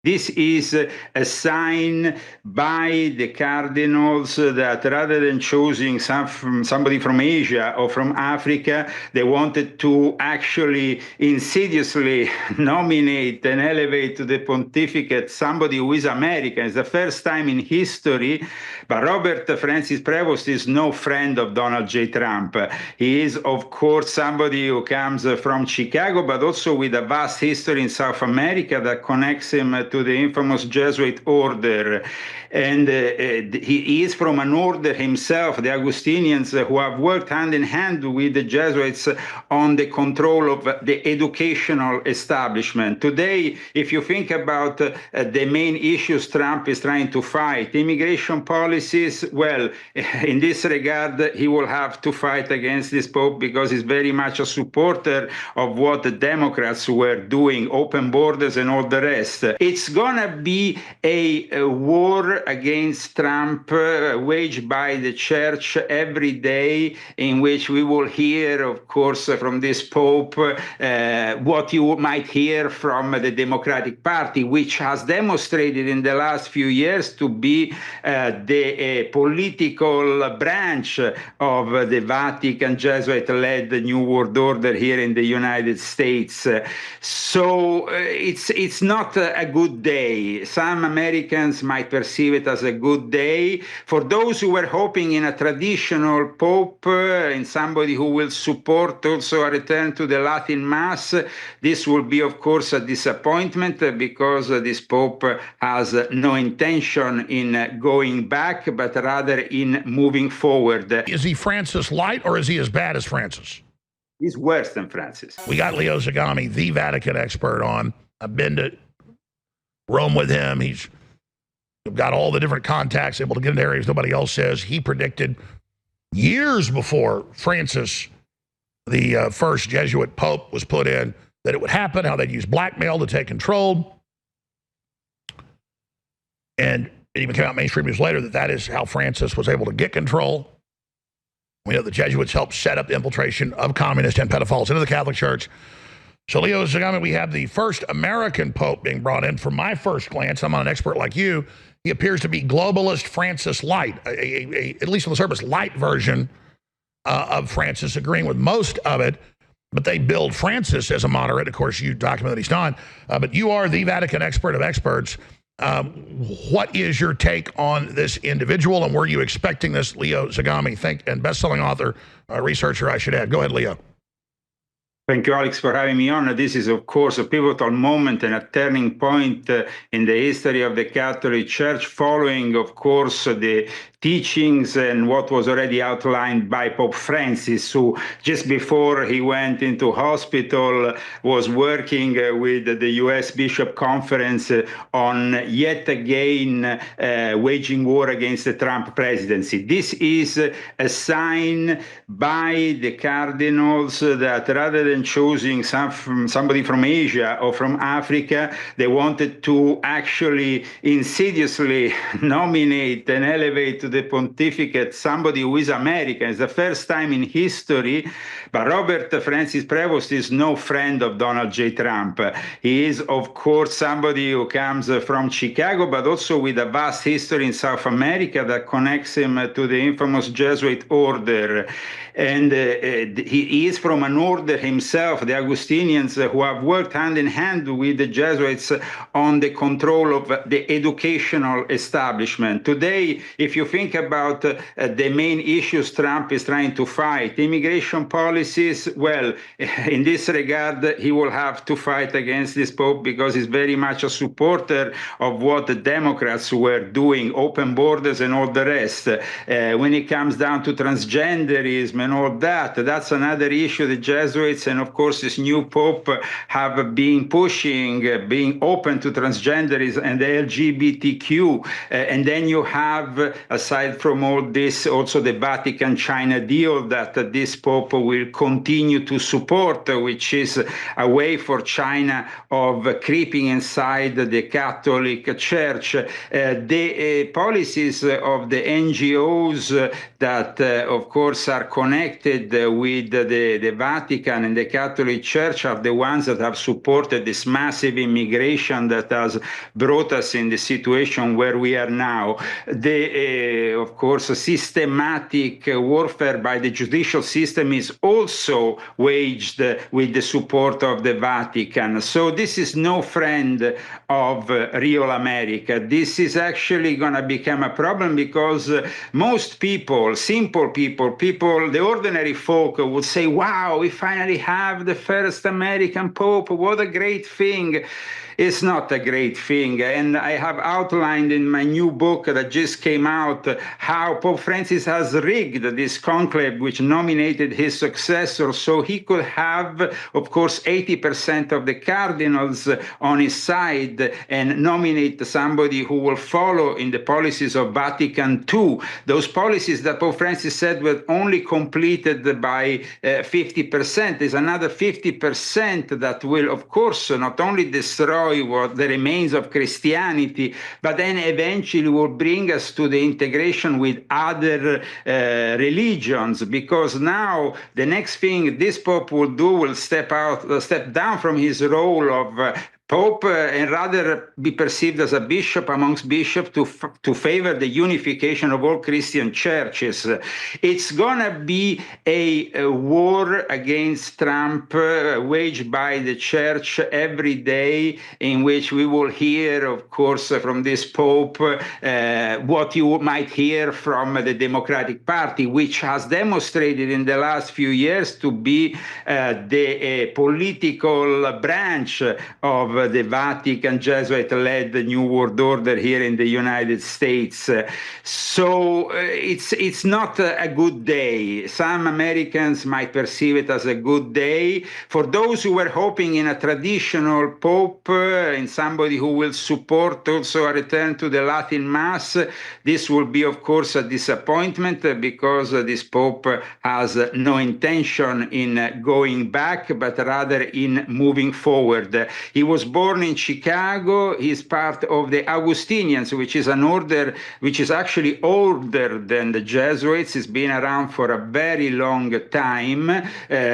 This is a sign by the cardinals that rather than choosing somebody from Asia or from Africa, they wanted to actually insidiously nominate and elevate to the pontificate somebody who is American. It's the first time in history, but Robert Francis Prevost is no friend of Donald J. Trump. He is, of course, somebody who comes from Chicago, but also with a vast history in South America that connects him to the infamous Jesuit order. And he is from an order himself, the Augustinians, who have worked hand in hand with the Jesuits on the control of the educational establishment. Today, if you think about the main issues Trump is trying to fight, immigration policies, well, in this regard, he will have to fight against this Pope because he's very much a supporter of what the Democrats were doing, open borders and all the rest. It's gonna be a war against Trump waged by the church every day, in which we will hear, of course, from this Pope what you might hear from the Democratic Party, which has demonstrated in the last few years to be the political branch of the Vatican Jesuit-led New World Order here in the United States. So it's not a good day. Some Americans might perceive it as a good day. For those who were hoping in a traditional Pope, in somebody who will support also a return to the Latin Mass, this will be, of course, a disappointment because this Pope has no intention in going back, but rather in moving forward. Is he Francis light, or is he as bad as Francis? He's worse than Francis. We got Leo Zagami, the Vatican expert, on. I've been to Rome with him. He's got all the different contacts, able to get into areas nobody else says. He predicted years before Francis, the first Jesuit Pope, was put in, that it would happen, how they'd use blackmail to take control. And it even came out mainstream news later that that is how Francis was able to get control. We know the Jesuits helped set up the infiltration of communists and pedophiles into the Catholic Church. So, Leo Zagami, we have the first American Pope being brought in. From my first glance, I'm not an expert like you, he appears to be globalist Francis light, at least on the surface, light version of Francis, agreeing with most of it. But they build Francis as a moderate. Of course, you document that he's not. But you are the Vatican expert of experts. What is your take on this individual, and were you expecting this? Leo Zagami, and best-selling author, researcher, I should add. Go ahead, Leo. Thank you, Alex, for having me on. This is, of course, a pivotal moment and a turning point in the history of the Catholic Church, following, of course, the teachings and what was already outlined by Pope Francis, who just before he went into hospital was working with the U.S. Bishop Conference on yet again waging war against the Trump presidency. This is a sign by the cardinals that rather than choosing somebody from Asia or from Africa, they wanted to actually insidiously nominate and elevate to the pontificate somebody who is American. It's the first time in history, but Robert Francis Prevost is no friend of Donald J. Trump. He is, of course, somebody who comes from Chicago, but also with a vast history in South America that connects him to the infamous Jesuit order. And he is from an order himself, the Augustinians, who have worked hand in hand with the Jesuits on the control of the educational establishment. Today, if you think about the main issues Trump is trying to fight, immigration policies, well, in this regard, he will have to fight against this Pope because he's very much a supporter of what the Democrats were doing, open borders and all the rest. When it comes down to transgenderism and all that, that's another issue. The Jesuits and, of course, this new Pope have been pushing, being open to transgenderism and the LGBTQ. And then you have a aside from all this, also the Vatican-China deal that this Pope will continue to support, which is a way for China of creeping inside the Catholic Church. The policies of the NGOs that, of course, are connected with the Vatican and the Catholic Church are the ones that have supported this massive immigration that has brought us in the situation where we are now. Of course, systematic warfare by the judicial system is also waged with the support of the Vatican. So this is no friend of real America. This is actually going to become a problem because most people, simple people, the ordinary folk would say, wow, we finally have the first American Pope. What a great thing. It's not a great thing. And I have outlined in my new book that just came out how Pope Francis has rigged this conclave, which nominated his successor, so he could have, of course, 80% of the cardinals on his side and nominate somebody who will follow in the policies of Vatican II. Those policies that Pope Francis said were only completed by 50%. There's another 50% that will, of course, not only destroy what the remains of Christianity, but then eventually will bring us to the integration with other religions, because now the next thing this Pope will do will step down from his role of Pope and rather be perceived as a bishop amongst bishops to favor the unification of all Christian churches. It's going to be a war against Trump waged by the church every day, in which we will hear, of course, from this Pope what you might hear from the Democratic Party, which has demonstrated in the last few years to be the political branch of the Vatican Jesuit-led New World Order here in the United States. So it's not a good day. Some Americans might perceive it as a good day. For those who were hoping in a traditional Pope, in somebody who will support also a return to the Latin Mass, this will be, of course, a disappointment because this Pope has no intention in going back, but rather in moving forward. He was born in Chicago. He's part of the Augustinians, which is an order which is actually older than the Jesuits. It's been around for a very long time,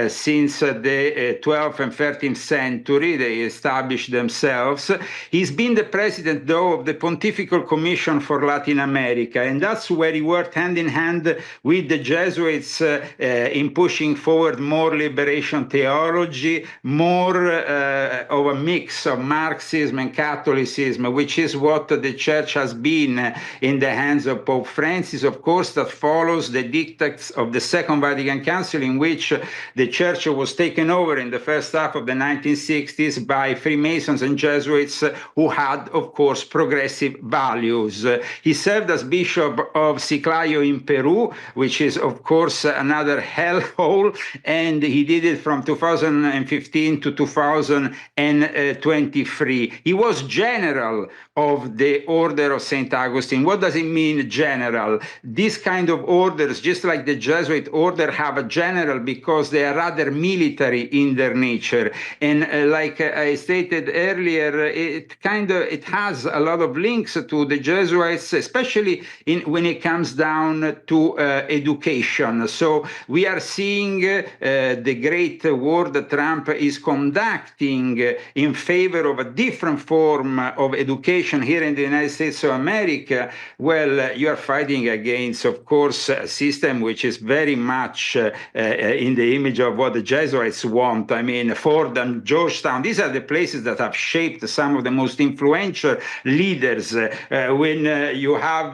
since the 12th and 13th century. They established themselves. He's been the president, though, of the Pontifical Commission for Latin America, and that's where he worked hand in hand with the Jesuits in pushing forward more liberation theology, more of a mix of Marxism and Catholicism, which is what the church has been in the hands of Pope Francis, of course, that follows the dictates of the Second Vatican Council, in which the church was taken over in the first half of the 1960s by Freemasons and Jesuits who had, of course, progressive values. He served as Bishop of Chiclayo in Peru, which is, of course, another hellhole, and he did it from 2015 to 2023. He was general of the Order of St. Augustine. What does it mean, general? These kind of orders, just like the Jesuit order, have a general because they are rather military in their nature. And like I stated earlier, it has a lot of links to the Jesuits, especially when it comes down to education. So we are seeing the great war that Trump is conducting in favor of a different form of education here in the United States of America. Well, you are fighting against, of course, a system which is very much in the image of what the Jesuits want. I mean, Fordham, Georgetown, these are the places that have shaped some of the most influential leaders. When you have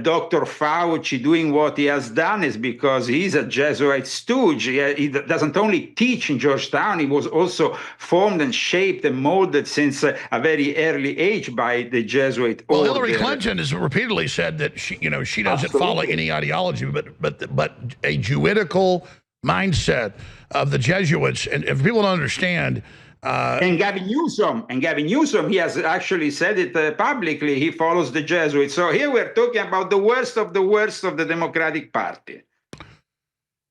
Dr. Fauci doing what he has done, is because he's a Jesuit stooge. He doesn't only teach in Georgetown, he was also formed and shaped and molded since a very early age by the Jesuit order. Well, Hillary Clinton has repeatedly said that she doesn't follow any ideology, but a Jewidical mindset of the Jesuits. And if people don't understand, And Gavin Newsom, he has actually said it publicly. He follows the Jesuits. So here we're talking about the worst of the Democratic Party.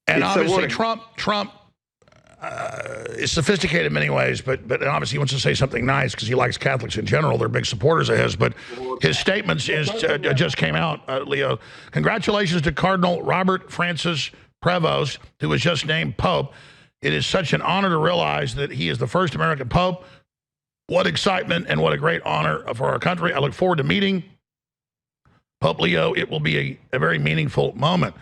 And obviously, Trump is sophisticated in many ways, but obviously he wants to say something nice because he likes Catholics in general. They're big supporters of his. But his statements just came out, Leo. Congratulations to Cardinal Robert Francis Prevost, who was just named Pope. It is such an honor to realize that he is the first American Pope. What excitement and what a great honor for our country. I look forward to meeting Pope Leo. It will be a very meaningful moment.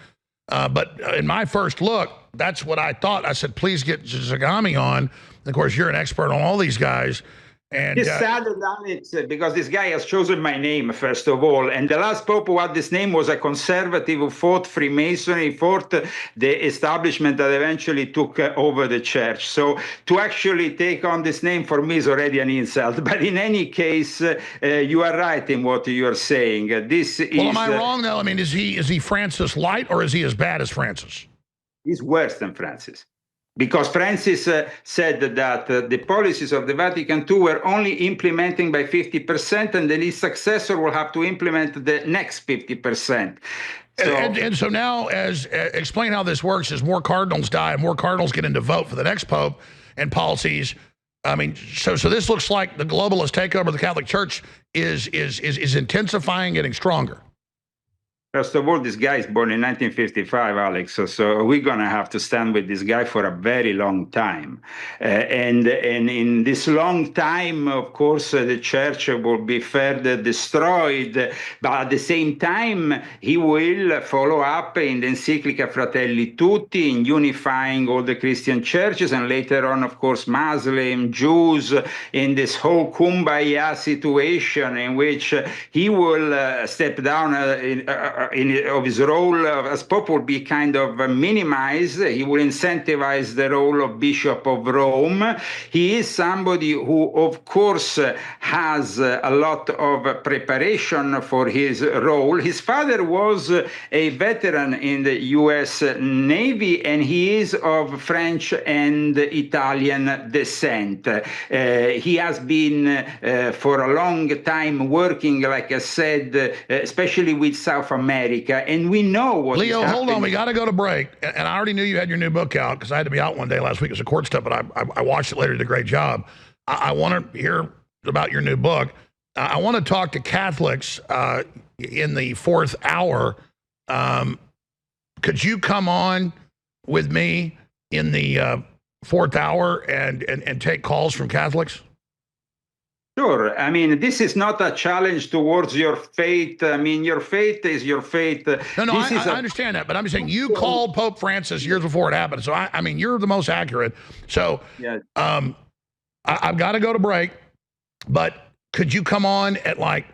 But in my first look, that's what I thought. I said, please get Zagami on. And of course, you're an expert on all these guys. And it's sad, Alex, because this guy has chosen my name, first of all. And the last pope who had this name was a conservative who fought Freemasonry, fought the establishment that eventually took over the church. So to actually take on this name for me is already an insult. But in any case, you are right in what you are saying. Well, am I wrong, though? I mean, is he Francis light, or is he as bad as Francis? He's worse than Francis. Because Francis said that the policies of the Vatican II were only implementing by 50%, and then his successor will have to implement the next 50%. So, and so now, explain how this works: as more cardinals die, and more cardinals get in to vote for the next pope and policies. I mean, so this looks like the globalist takeover of the Catholic Church is intensifying, getting stronger. First of all, this guy is born in 1955, Alex, so we're going to have to stand with this guy for a very long time. And in this long time, of course, the church will be further destroyed. But at the same time, he will follow up in the encyclica Fratelli Tutti, in unifying all the Christian churches, and later on, of course, Muslim, Jews, in this whole kumbaya situation in which he will step down of his role as Pope will be kind of minimized. He will incentivize the role of Bishop of Rome. He is somebody who, of course, has a lot of preparation for his role. His father was a veteran in the U.S. Navy, and he is of French and Italian descent. He has been for a long time working, like I said, especially with South America, and we know what Leo, hold on, we got to go to break. And I already knew you had your new book out because I had to be out one day last week as a court stuff, but I watched it later, did a great job. I want to hear about your new book. I want to talk to Catholics in the fourth hour. Could you come on with me in the fourth hour and take calls from Catholics? Sure. I mean, this is not a challenge towards your faith. I mean, your faith is your faith. No, I understand that, but I'm just saying you called Pope Francis years before it happened. So, I mean, you're the most accurate. So yeah. I've got to go to break, but could you come on at like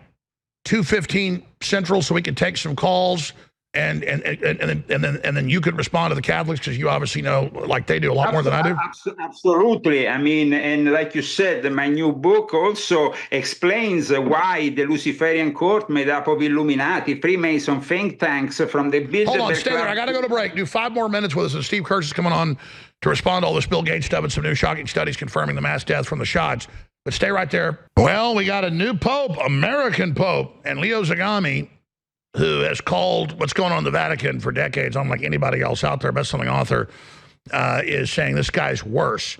2:15 Central so we could take some calls? And then you could respond to the Catholics because you obviously know, like they do, a lot more than I do. Absolutely. I mean, and like you said, my new book also explains why the Luciferian court made up of Illuminati, Freemason, think tanks from the Bilderberg. Hold on, stay there. I got to go to break. Do 5 more minutes with us, and Steve Kirsch is coming on to respond to all this Bill Gates stuff and some new shocking studies confirming the mass deaths from the shots. But stay right there. Well, we got a new pope, American pope, and Leo Zagami, who has called what's going on in the Vatican for decades, unlike anybody else out there, best-selling author, is saying this guy's worse.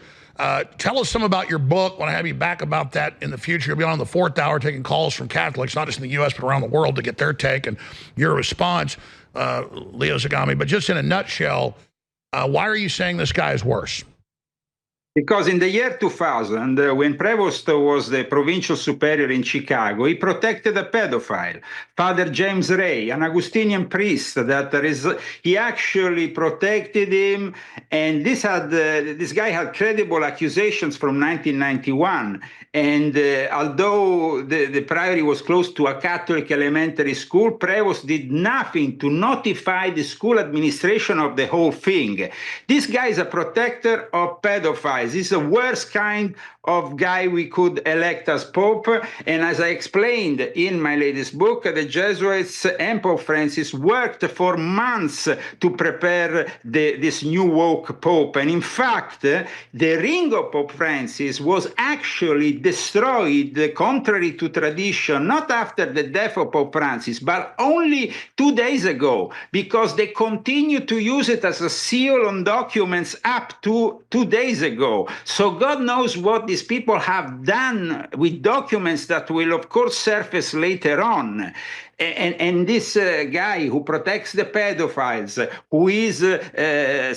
Tell us some about your book. I want to have you back about that in the future. You'll be on the fourth hour taking calls from Catholics, not just in the U.S., but around the world to get their take and your response, Leo Zagami. But just in a nutshell, why are you saying this guy is worse? Because in the year 2000, when Prevost was the provincial superior in Chicago, he protected a pedophile, Father James Ray, an Augustinian priest. He actually protected him, and this guy had credible accusations from 1991. And although the priory was close to a Catholic elementary school, Prevost did nothing to notify the school administration of the whole thing. This guy is a protector of pedophiles. He's the worst kind of guy we could elect as Pope. And as I explained in my latest book, the Jesuits and Pope Francis worked for months to prepare this new woke Pope. And in fact, the ring of Pope Francis was actually destroyed, contrary to tradition, not after the death of Pope Francis, but only 2 days ago, because they continued to use it as a seal on documents up to 2 days ago. So God knows what these people have done with documents that will, of course, surface later on. And this guy who protects the pedophiles, who is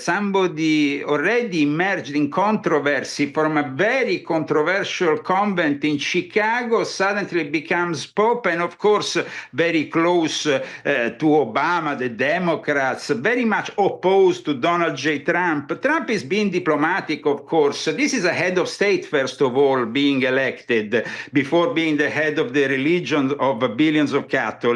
somebody already immersed in controversy from a very controversial convent in Chicago, suddenly becomes Pope, and of course very close to Obama, the Democrats, very much opposed to Donald J. Trump. Trump is being diplomatic, of course. This is a head of state, first of all, being elected, before being the head of the religion of billions of Catholics.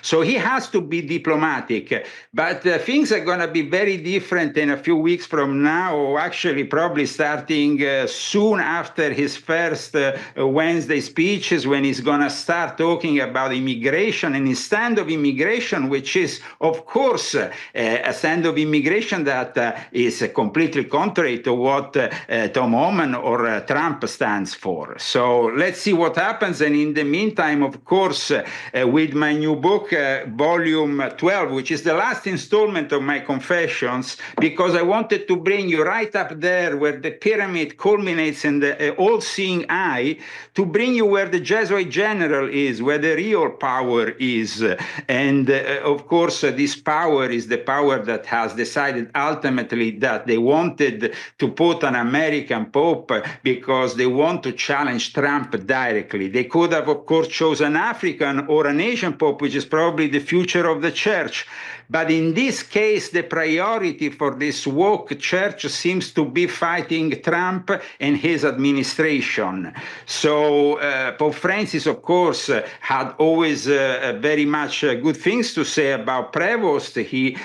So he has to be diplomatic. But things are going to be very different in a few weeks from now, or actually probably starting soon after his first Wednesday speeches, when he's going to start talking about immigration and his stand of immigration, which is, of course, a stand of immigration that is completely contrary to what Tom Homan or Trump stands for. So let's see what happens. And in the meantime, of course, with my new book, volume 12, which is the last installment of my confessions, because I wanted to bring you right up there where the pyramid culminates in the all-seeing eye, to bring you where the Jesuit general is, where the real power is. And of course, this power is the power that has decided ultimately that they wanted to put an American Pope because they want to challenge Trump directly. They could have, of course, chosen an African or an Asian Pope, which is probably the future of the church. But in this case, the priority for this woke church seems to be fighting Trump and his administration. So Pope Francis, of course, had always very much good things to say about Prevost. He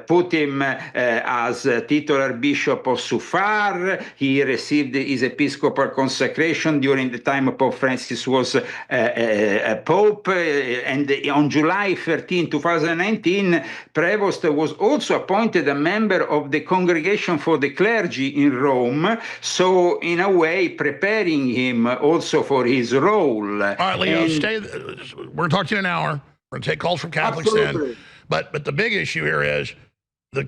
put him as titular bishop of Sufar. He received his episcopal consecration during the time Pope Francis was a pope. And on July 13, 2019, Prevost was also appointed a member of the Congregation for the Clergy in Rome, so in a way preparing him also for his role. All right, Leo, stay. We're going to talk to you in an hour. We're going to take calls from Catholics then. But the big issue here is the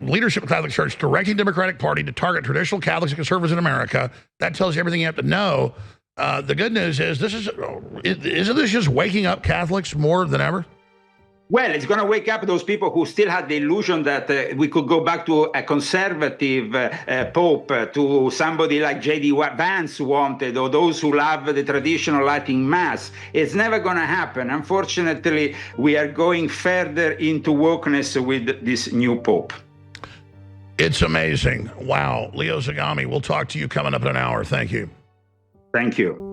leadership of the Catholic Church directing the Democratic Party to target traditional Catholics and conservatives in America. That tells you everything you have to know. The good news is isn't this just waking up Catholics more than ever? Well, it's going to wake up those people who still had the illusion that we could go back to a conservative Pope, to somebody like J.D. Vance wanted, or those who love the traditional Latin Mass. It's never going to happen. Unfortunately, we are going further into wokeness with this new Pope. It's amazing. Wow. Leo Zagami, we'll talk to you coming up in an hour. Thank you. Thank you.